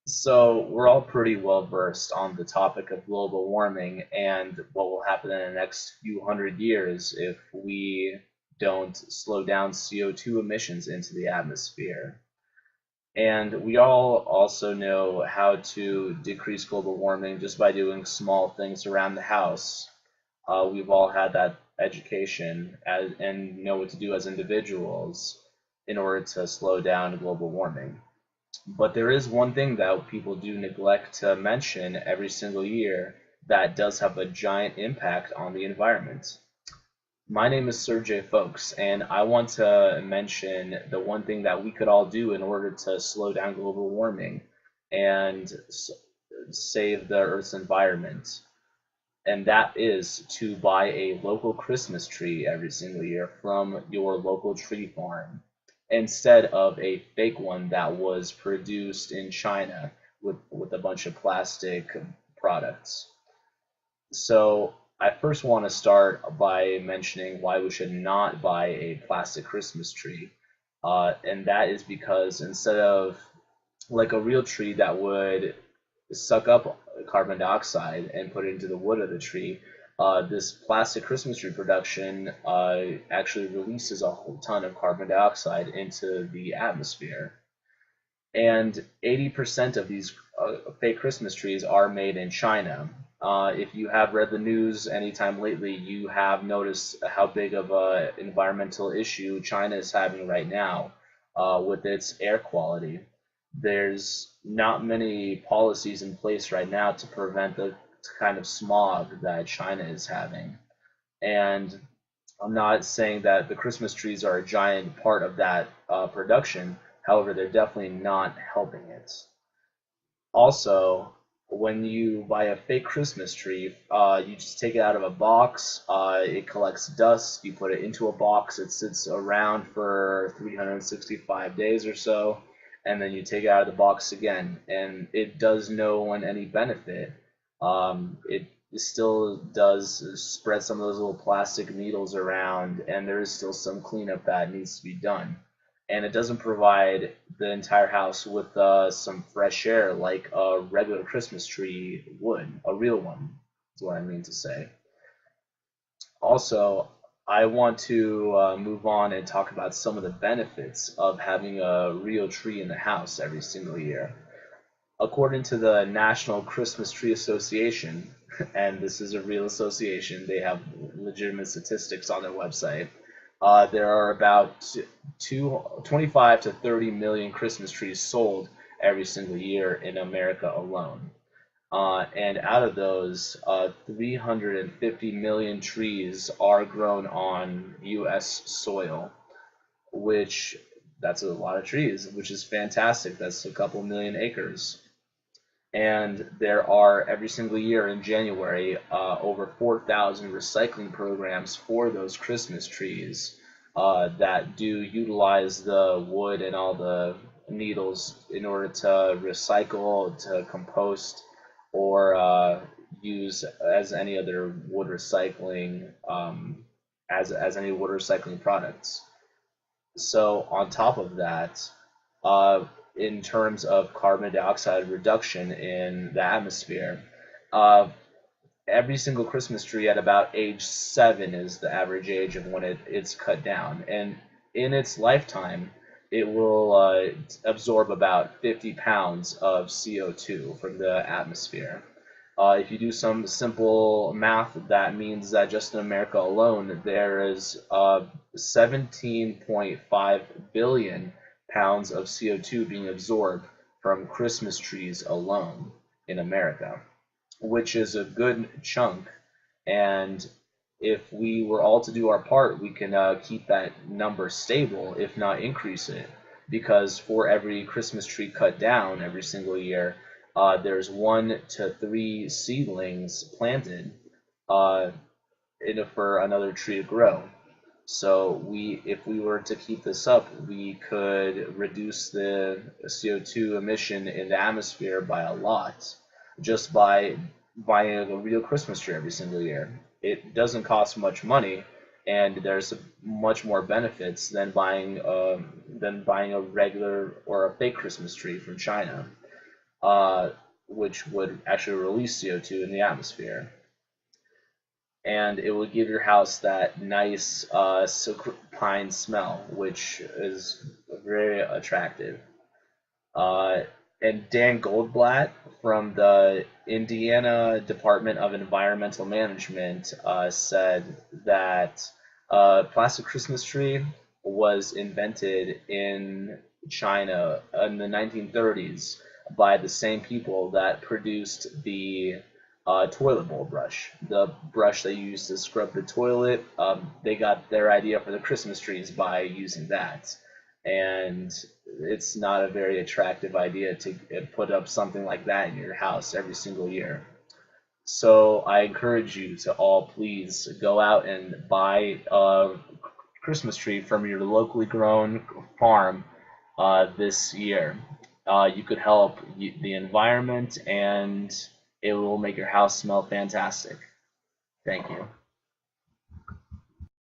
So we're all pretty well versed on the topic of global warming and what will happen in the next few hundred years if we don't slow down CO2 emissions into the atmosphere. And we all also know how to decrease global warming just by doing small things around the house. We've all had that education and know what to do as individuals in order to slow down global warming. But there is one thing that people do neglect to mention every single year that does have a giant impact on the environment. My name is Sergey Folks, and I want to mention the one thing that we could all do in order to slow down global warming and save the Earth's environment. And that is to buy a local Christmas tree every single year from your local tree farm instead of a fake one that was produced in China with a bunch of plastic products. So I first want to start by mentioning why we should not buy a plastic Christmas tree. And that is because instead of like a real tree that would suck up carbon dioxide and put it into the wood of the tree, this plastic Christmas tree production actually releases a whole ton of carbon dioxide into the atmosphere. And 80% of these fake Christmas trees are made in China. If you have read the news anytime lately, you have noticed how big of an environmental issue China is having right now with its air quality. There's not many policies in place right now to prevent the kind of smog that China is having. And I'm not saying that the Christmas trees are a giant part of that production. However, they're definitely not helping it. Also, when you buy a fake Christmas tree, you just take it out of a box. It collects dust. You put it into a box. It sits around for 365 days or so, and then you take it out of the box again. And it does no one any benefit. It still does spread some of those little plastic needles around, and there is still some cleanup that needs to be done. And it doesn't provide the entire house with some fresh air like a regular Christmas tree would, a real one, is what I mean to say. Also, I want to move on and talk about some of the benefits of having a real tree in the house every single year. According to the National Christmas Tree Association, and this is a real association, they have legitimate statistics on their website. There are about 25 to 30 million Christmas trees sold every single year in America alone. And out of those, 350 million trees are grown on U.S. soil, which that's a lot of trees, which is fantastic. That's a couple million acres. And there are every single year in January over 4,000 recycling programs for those Christmas trees that do utilize the wood and all the needles in order to recycle, to compost, or use as any other wood recycling as any wood recycling products. So on top of that, uh, in terms of carbon dioxide reduction in the atmosphere, uh, every single Christmas tree at about age 7 is the average age of when it's cut down. And in its lifetime, it will absorb about 50 pounds of CO2 from the atmosphere. If you do some simple math, that means that just in America alone, there is 17.5 billion pounds of CO2 being absorbed from Christmas trees alone in America, which is a good chunk. And if we were all to do our part, we can keep that number stable, if not increase it. Because for every Christmas tree cut down every single year, there's 1 to 3 seedlings planted uh, for another tree to grow. So if we were to keep this up, we could reduce the CO2 emission in the atmosphere by a lot just by buying a real Christmas tree every single year. It doesn't cost much money, and there's much more benefits than buying a regular or a fake Christmas tree from China. which would actually release CO2 in the atmosphere. And it will give your house that nice silk pine smell, which is very attractive. Uh, and Dan Goldblatt from the Indiana Department of Environmental Management said that plastic Christmas tree was invented in China in the 1930s by the same people that produced the toilet bowl brush, the brush they use to scrub the toilet. They got their idea for the Christmas trees by using that. And it's not a very attractive idea to put up something like that in your house every single year. So I encourage you to all please go out and buy a Christmas tree from your locally grown farm this year. You could help the environment and it will make your house smell fantastic. Thank you.